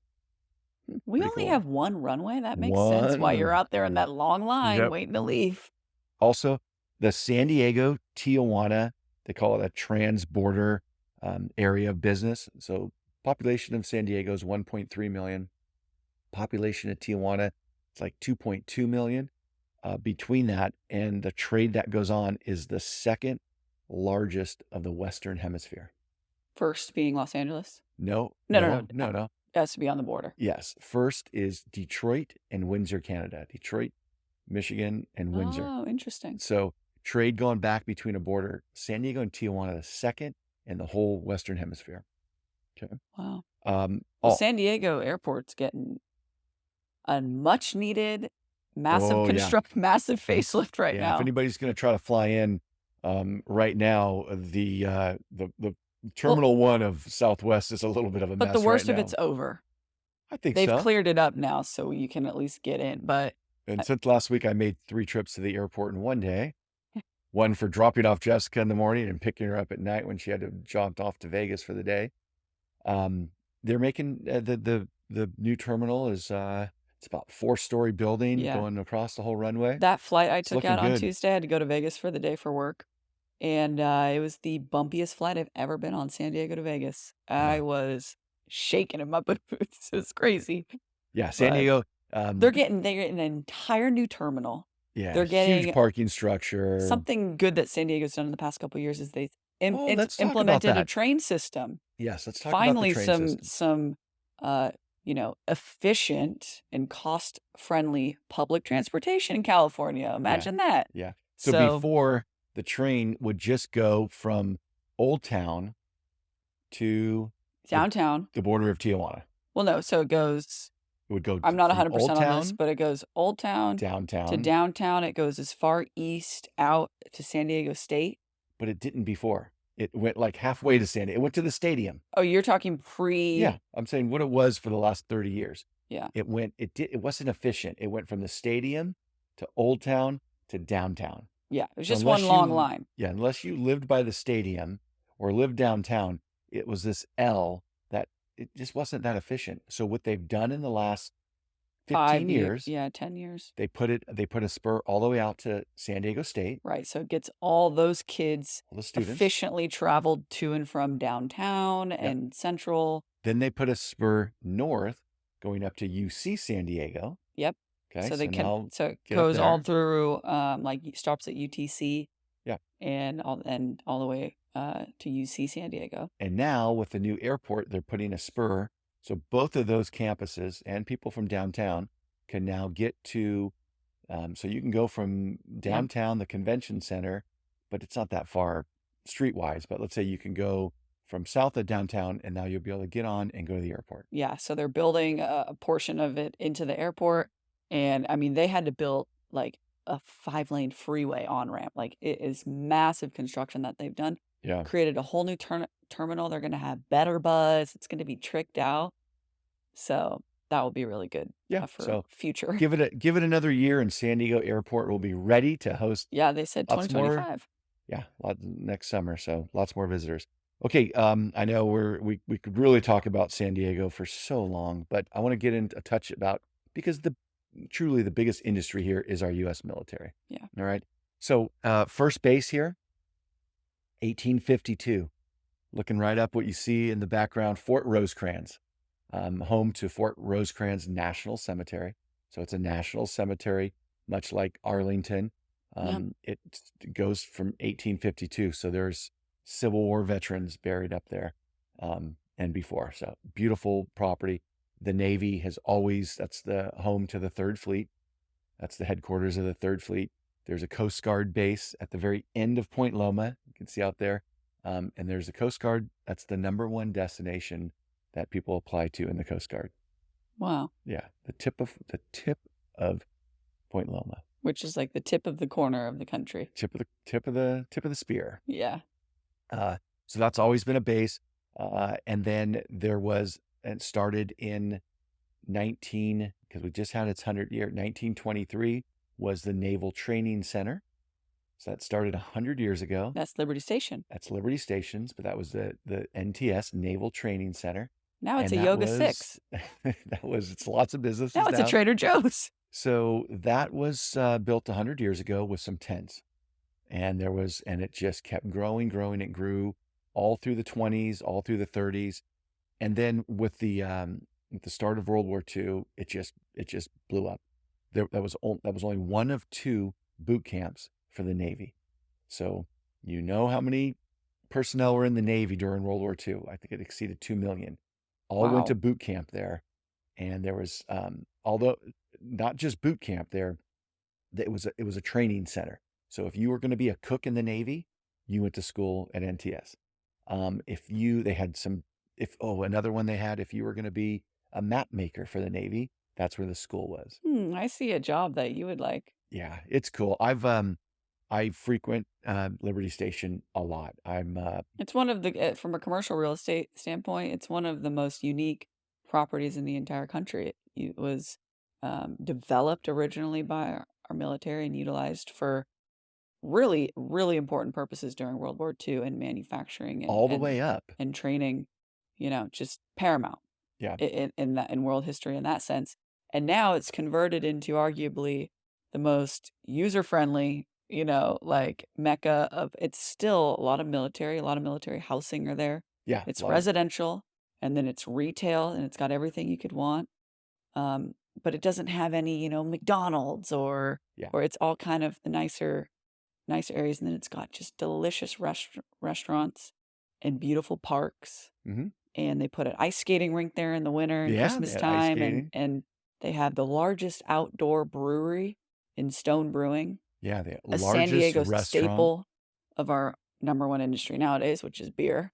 We Pretty only cool. have one runway. That makes sense why you're One. out there in that long line Yep. waiting to leave. Also, the San Diego, Tijuana, they call it a trans-border area of business. So population of San Diego is 1.3 million. Population of Tijuana, it's like 2.2 million. Between that and the trade that goes on is the second largest of the Western Hemisphere. First being Los Angeles. No, No, no, no, no, no. no, no. It has to be on the border. Yes. First is Detroit and Windsor, Canada. Detroit, Michigan, and Windsor. Oh, interesting. So trade going back between a border, San Diego and Tijuana, the second in the whole Western Hemisphere. Okay. Wow. Well, San Diego Airport's getting a much needed, massive oh yeah, massive facelift right yeah. If now. anybody's going to try to fly in, right now, the Well, Terminal 1 of Southwest is a little bit of a but the mess right worst of now. it's over. I think They've so. cleared it up now, so you can at least get in. But And since last week, I made 3 trips to the airport in one day. One for dropping off Jessica in the morning and picking her up at night when she had to jaunt off to Vegas for the day. They're making the new terminal is it's about 4-story building yeah, going across the whole runway. that flight I It's took looking out on good. Tuesday, I had to go to Vegas for the day for work. And it was the bumpiest flight I've ever been on, San Diego to Vegas. I Yeah, was shaking in my boots. It was crazy. yeah. San But Diego. they're getting an entire new terminal. Yeah, They're huge getting parking structure. something good that San Diego's done in the past couple of years is they Oh, it's let's talk about implemented a that. train system. Yes, let's talk about the Finally, train system. some uh, efficient and cost-friendly public transportation in California. Yeah, Imagine that. yeah. So So before, the train would just go from Old Town to the downtown. the border of Tijuana. Well, no, so it goes It would go I'm not from Old 100% on this, Town, but it goes Old Town to downtown, downtown. It goes as far east out to San Diego State. but it didn't before. It went like halfway to San Diego. It went to the stadium. Oh, you're talking Yeah, I'm saying what it was for the last 30 years. yeah. It wasn't efficient. It went from the stadium to Old Town to downtown. Yeah, it was So just one long line. unless you lived by the stadium or lived downtown, it was this L that it just wasn't that efficient. So what they've done in the last 15 years, yeah, 10 years. they put a spur all the way out to San Diego State, Right, so it gets all those kids all the students. efficiently traveled to and from downtown Yep. and central. Then they put a spur north going up to UC San Diego. Yep. Okay, So they can now so it get up goes all there. through like stops at UTC Yeah. and all the way to UC San Diego. And now with the new airport, they're putting a spur. So both of those campuses and people from downtown can now get to, so you can go from downtown, the convention center, but it's not that far streetwise. But let's say you can go from south of downtown and now you'll be able to get on and go to the airport. Yeah, so they're building a portion of it into the airport. And I mean, they had to build like a 5-lane freeway on ramp. Like it is massive construction that they've done. Yeah. Created a whole new terminal. They're going to have better buzz. It's going to be tricked out. So that will be really good Yeah. for So future. give it another year and San Diego Airport will be ready to host Yeah, they said lots more. 2025. Yeah, next summer. So lots more visitors. Okay, I know we could really talk about San Diego for so long, but I want to get into a touch about because truly the biggest industry here is our U.S. military. Yeah. All right. So first base here, 1852. Looking right up what you see in the background, Fort Rosecrans, home to Fort Rosecrans National Cemetery. So it's a national cemetery, much like Arlington. It goes from 1852. So there's Civil War veterans buried up there and before. So beautiful property. The Navy that's the home to the 3rd Fleet. That's the headquarters of the 3rd Fleet. There's a Coast Guard base at the very end of Point Loma. You can see out there. And there's a Coast Guard. That's the #1 destination that people apply to in the Coast Guard. Wow. Yeah, the tip of Point Loma, Which is like the tip of the corner of the country. tip of the spear. Yeah. Uh, so that's always been a base. And then there was, and it started in 19, because we just had its 100 year, 1923 was the Naval Training Center. So that started 100 years ago. That's Liberty Station. That's Liberty Stations, but that was the NTS Naval Training Center. Now it's And a that Yoga was, 6. it's lots of Now businesses it's a now. Trader Joe's. So that was built 100 years ago with some tents. And it just kept growing. It grew all through the 20s, all through the 30s. And then with the start of World War II, it just blew up. That was only one of two boot camps for the Navy. So you know how many personnel were in the Navy during World War II. I think it exceeded 2 million. All went to Wow. boot camp there. And there was, although not just boot camp there, it was a training center. So if you were going to be a cook in the Navy, you went to school at NTS. If you they had some if oh another one they had, if you were going to be a map maker for the Navy, that's where the school was. I see a job that you would like. Yeah, it's cool. I frequent Liberty Station a lot. It's one of the from a commercial real estate standpoint, it's one of the most unique properties in the entire country. It was developed originally by our military and utilized for really, really important purposes during World War II in manufacturing all the way up. and training. Just paramount Yeah. in world history in that sense. And now it's converted into arguably the most user friendly, like mecca of it's still a lot of military housing are there. Yeah, a It's lot of residential and then it's retail and it's got everything you could want. But it doesn't have any, McDonald's yeah. or it's all kind of the nice areas. And then it's got just delicious restaurants and beautiful parks Hmm. and they put an ice skating rink there in the winter and Yeah, they Christmas had ice time, skating. and they have the largest outdoor brewery in Stone Brewing, Yeah, the a San largest Diego restaurant. staple of our number one industry nowadays, which is beer.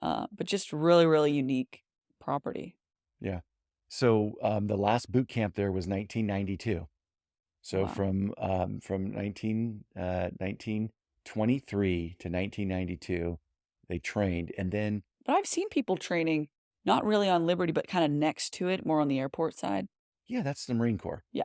But just really, really unique property. Yeah. So the last boot camp there was 1992. So Wow. from 1923 to 1992, they trained, and then But I've seen people training not really on Liberty, but kind of next to it, more on the airport side. yeah, that's the Marine Corps. Yeah.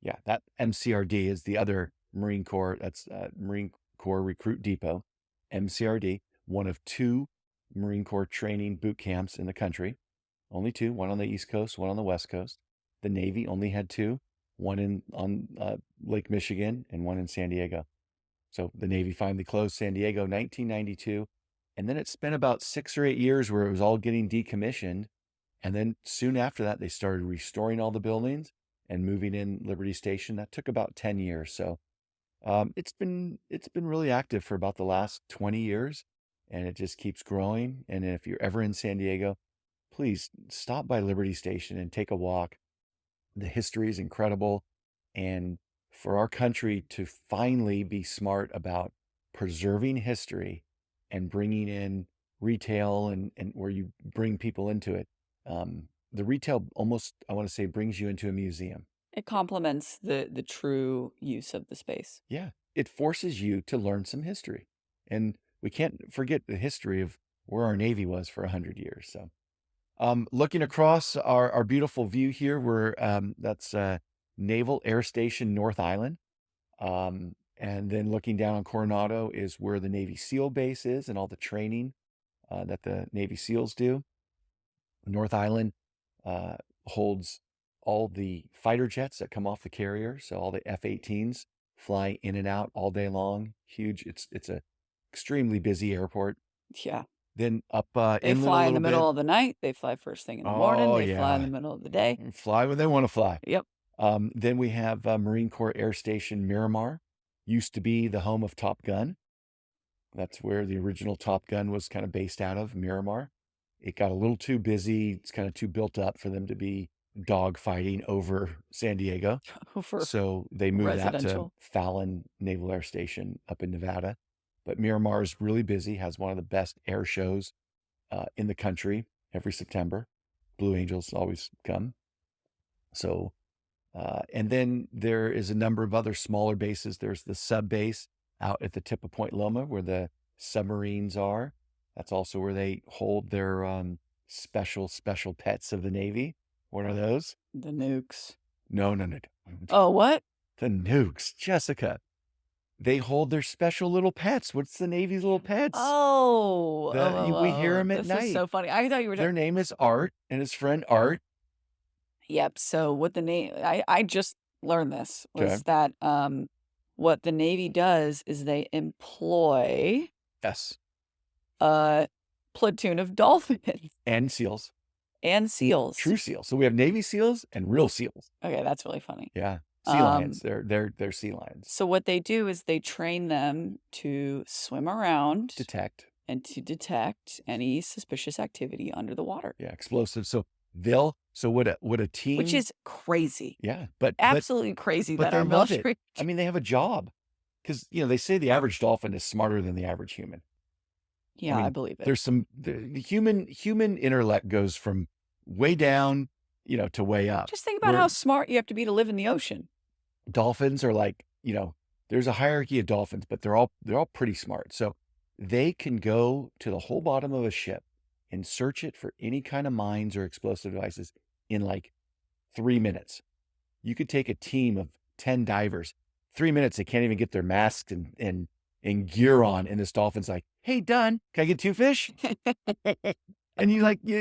Yeah, that MCRD is the other Marine Corps. That's Marine Corps Recruit Depot. MCRD, one of two Marine Corps training boot camps in the country. Only two, one on the East Coast, one on the West Coast. The Navy only had two, one on Lake Michigan and one in San Diego. So the Navy finally closed San Diego 1992. And then it spent about 6 or 8 years where it was all getting decommissioned. And then soon after that, they started restoring all the buildings and moving in Liberty Station. That took about 10 years. So it's been really active for about the last 20 years, and it just keeps growing. And if you're ever in San Diego, please stop by Liberty Station and take a walk. The history is incredible. And for our country to finally be smart about preserving history and bringing in retail and where you bring people into it, the retail almost, I want to say, brings you into a museum. It complements the true use of the space. Yeah, it forces you to learn some history. And we can't forget the history of where our Navy was for 100 years. So looking across our beautiful view here, that's Naval Air Station North Island. And then looking down on Coronado is where the Navy SEAL base is and all the training that the Navy SEALs do. North Island holds all the fighter jets that come off the carrier. So all the F-18s fly in and out all day long. Huge. It's a extremely busy airport. Yeah. Then up They inland a fly in the little bit. middle of the night. They fly first thing in the morning. Oh They fly in yeah, the middle of the day. fly when they want to fly. Yep. Then we have Marine Corps Air Station Miramar. Used to be the home of Top Gun. That's where the original Top Gun was kind of based out of, Miramar. It got a little too busy. It's kind of too built up for them to be dogfighting over San Diego. For So they moved that to residential. Fallon Naval Air Station up in Nevada. But Miramar is really busy, has one of the best air shows in the country every September. Blue Angels always come. So, and then there is a number of other smaller bases. There's the sub base out at the tip of Point Loma where the submarines are. That's also where they hold their special pets of the Navy. What are those? The nukes. No. Oh, what? The nukes, Jessica. They hold their special little pets. What's the Navy's little pets? Oh, We hear them at this is night. so funny. I thought you were Their name is Art and his friend Art. Yep. So what the Navy, I just learned this Okay. was that what the Navy does is they employ Yes. a platoon of dolphins And seals. and seals. True seals. So we have Navy seals and real seals. Okay, that's really funny. Yeah. Sea lions. They're sea lions. So what they do is they train them to swim around Detect. and to detect any suspicious activity under the water. Yeah, explosive. So what a team, Which is crazy. yeah, but Absolutely crazy but that they our love it. military. I mean, they have a job because they say the average dolphin is smarter than the average human. Yeah, I mean, I believe it. There's the human intellect goes from way down, to way up. Just think about how smart you have to be to live in the ocean. Dolphins are like, there's a hierarchy of dolphins, but they're all pretty smart. So they can go to the whole bottom of a ship and search it for any kind of mines or explosive devices in like 3 minutes. You could take a team of 10 divers, 3 minutes, they can't even get their masks and gear on. And this dolphin's like, hey, done. Can I get 2 fish? And you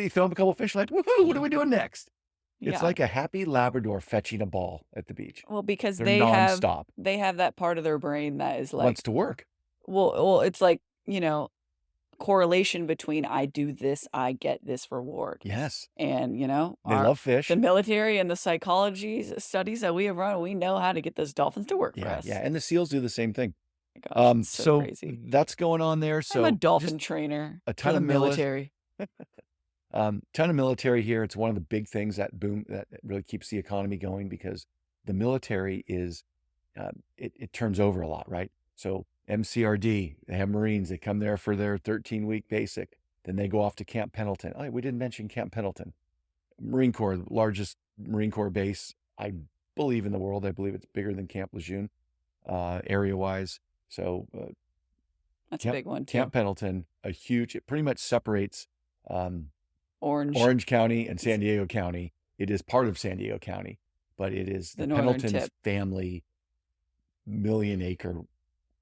throw them a couple of fish, like, woohoo, what are we doing next? It's like a happy Labrador fetching a ball at the beach. Well, because They're they nonstop. have that part of their brain that is like Wants to work. Well, it's like, correlation between I do this, I get this reward. Yes. And, They love fish. The military and the psychology studies that we have run, we know how to get those dolphins to work for us. Yeah, and the seals do the same thing. My gosh, it's so crazy. That's going on there. So I'm a dolphin trainer. A ton for of the military. ton of military here. It's one of the big things that really keeps the economy going because the military is it turns over a lot, right? So MCRD, they have Marines. They come there for their 13-week basic. Then they go off to Camp Pendleton. Oh, we didn't mention Camp Pendleton. Marine Corps, the largest Marine Corps base, I believe, in the world. I believe it's bigger than Camp Lejeune, area-wise. So that's a big one too. Camp Pendleton, it pretty much separates Orange County and San Diego County. It is part of San Diego County, but it is the Pendleton's family million-acre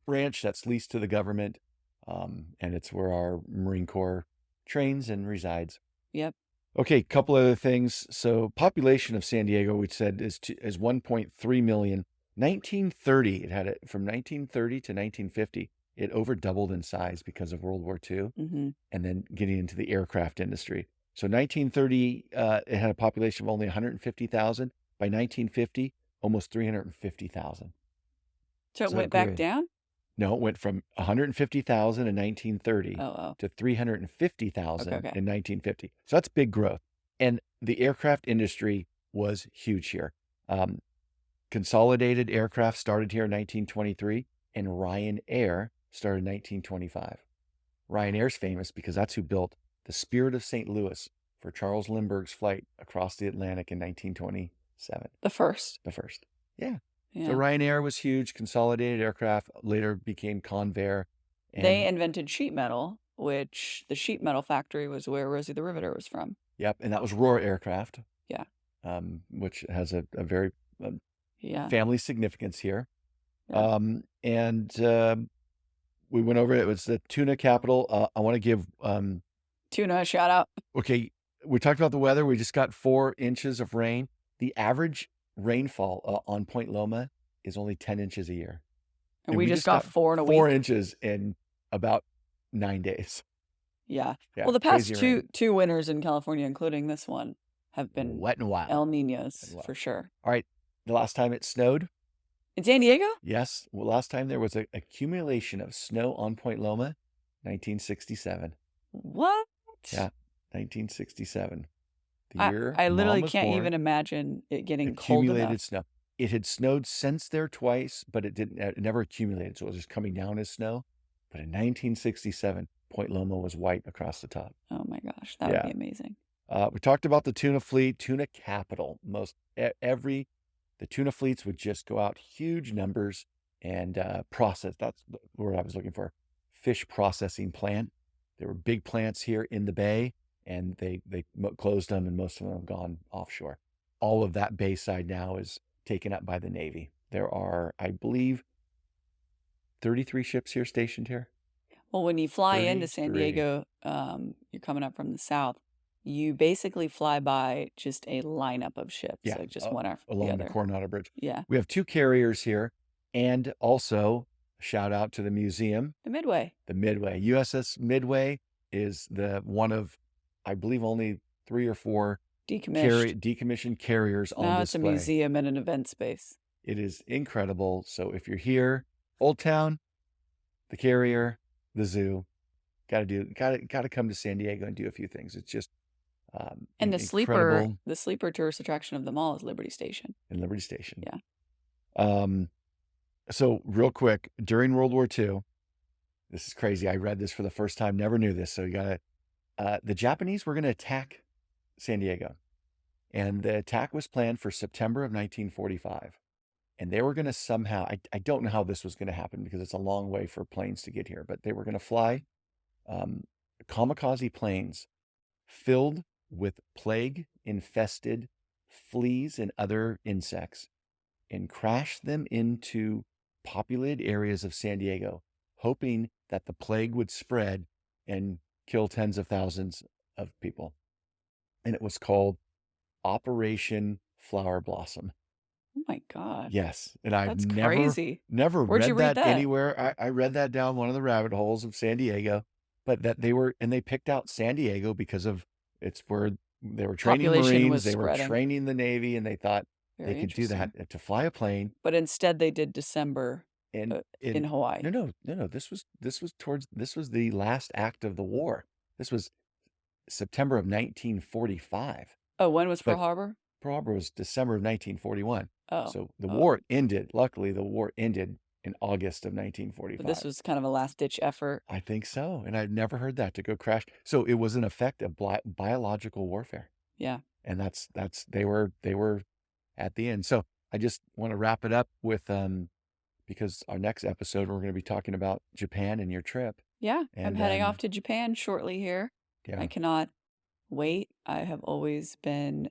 ranch that's leased to the government, and it's where our Marine Corps trains and resides. Yep. Okay, couple other things. So population of San Diego, we said, is 1.3 million. 1930, it had it from 1930 to 1950. It over doubled in size because of World War II, and then getting into the aircraft industry. So 1930, it had a population of only 150,000. By 1950, almost 350,000. So it went back down? No, it went from 150,000 in 1930 to 350,000 in 1950. So that's big growth. And the aircraft industry was huge here. Consolidated Aircraft started here in 1923, and Ryanair started in 1925. Ryanair's famous because that's who built the Spirit of St. Louis for Charles Lindbergh's flight across the Atlantic in 1927. The first. Yeah. So Ryanair was huge. Consolidated Aircraft later became Convair. They invented sheet metal, which the sheet metal factory was where Rosie the Riveter was from. Yep, and that was Roar Aircraft. Yeah. Which has a very family significance here. Yeah. We went over it. It was the tuna capital. I want to give tuna a shout out. Okay, we talked about the weather. We just got 4 inches of rain. The average rainfall on Point Loma is only 10 inches a year. And we just got 4 in a week. 4 inches in about 9 days. Yeah. Well, the past two winters in California, including this one, have been wet and wild. El Niños, for sure. All right. The last time it snowed? In San Diego? Yes. Well, last time there was an accumulation of snow on Point Loma, 1967. What? Yeah, 1967. The year I literally Mom was can't born, even imagine it getting cold enough. accumulated snow. It had snowed since there twice, but it never accumulated, so it was just coming down as snow. But in 1967, Point Loma was white across the top. Oh my gosh, that would be amazing. We talked about the tuna fleet, tuna capital. The tuna fleets would just go out huge numbers and process. That's the word I was looking for. Fish processing plant. There were big plants here in the bay, and they closed them, and most of them have gone offshore. All of that bayside now is taken up by the Navy. There are, I believe, 33 ships here stationed here. Well, when you fly into San 33. Diego, you're coming up from the south, you basically fly by just a lineup of ships, Yeah, like just one after the along the other. Coronado Bridge. Yeah. We have 2 carriers here, and also shout out to the museum, The Midway. the Midway. USS Midway is the one of, I believe, only 3 or 4 Decommissioned. decommissioned carriers on Now it's a display. museum and an event space. It is incredible. So if you're here, Old Town, the carrier, the zoo, gotta come to San Diego and do a few things. It's just And incredible. the sleeper tourist attraction of them all is Liberty Station. In Liberty Station. Yeah. So real quick, during World War II, this is crazy. I read this for the first time, never knew this. So you gotta, the Japanese were gonna attack San Diego, and the attack was planned for September of 1945. And they were gonna somehow, I don't know how this was gonna happen because it's a long way for planes to get here, but they were gonna fly kamikaze planes filled with plague-infested fleas and other insects and crash them into populated areas of San Diego, hoping that the plague would spread and kill tens of thousands of people. And it was called Operation Flower Blossom. Oh my God. Yes. And I've That's never crazy. never Where'd read you read that that? anywhere. I read that down one of the rabbit holes of San Diego, but that they picked out San Diego because of it's where they were training Population Marines, was they were spreading. training the Navy, and they thought they Very could do interesting. that to fly a plane. But instead they did December And in Hawaii. no. This was the last act of the war. This was September of 1945. Oh, when was Pearl But Harbor? Pearl Harbor was December of 1941. Oh. So the war ended. Luckily, the war ended in August of 1945. But this was kind of a last-ditch effort. I think so, and I'd never heard that, to go crash. So it was an effect of biological warfare. Yeah. And that's they were at the end. So I just want to wrap it up with because our next episode we're going to be talking about Japan and your trip. Yeah, I'm And heading off to Japan shortly here. yeah, I cannot wait. I have always been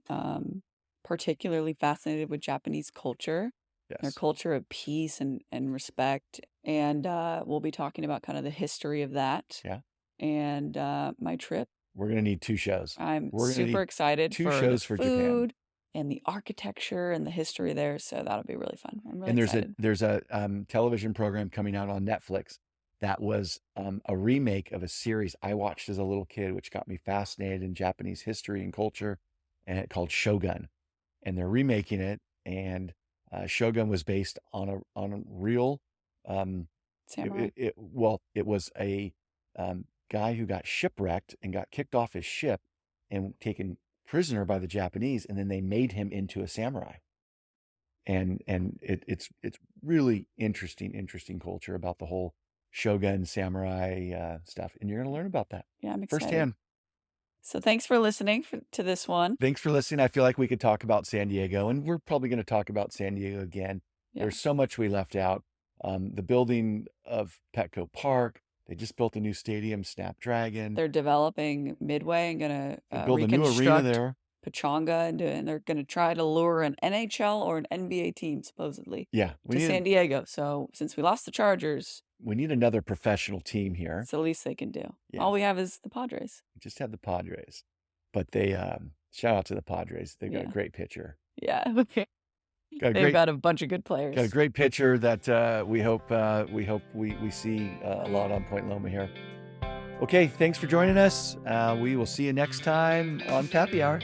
particularly fascinated with Japanese culture, their yes, culture of peace and respect. And we'll be talking about kind of the history of that. Yeah. And my trip. We're going to need 2 shows. I'm We're gonna super need excited 2 for shows the for Japan. food and the architecture and the history there. So that'll be really fun. I'm really And excited. there's a television program coming out on Netflix that was a remake of a series I watched as a little kid, which got me fascinated in Japanese history and culture, and it called Shogun. And they're remaking it, and Shogun was based on a real Samurai. it was a guy who got shipwrecked and got kicked off his ship and taken prisoner by the Japanese, and then they made him into a samurai. And it's really interesting culture about the whole shogun samurai stuff, and you're going to learn about that Yeah, I'm excited. firsthand. So thanks for listening to this one. Thanks for listening. I feel like we could talk about San Diego, and we're probably going to talk about San Diego again. Yeah. There's so much we left out. The building of Petco Park. They just built a new stadium, Snapdragon. They're developing Midway and going to build a new arena reconstruct there. Pechanga, and they're going to try to lure an NHL or an NBA team, supposedly, Yeah, to San Diego. So since we lost the Chargers, we need another professional team here. it's the least they can do. Yeah. All we have is the Padres. We just have the Padres, but they shout out to the Padres. They've got a great pitcher. Yeah, okay. They've got a bunch of good players. Got a great pitcher that we hope we see a lot on Point Loma here. Okay, thanks for joining us. We will see you next time on Pappy Hour.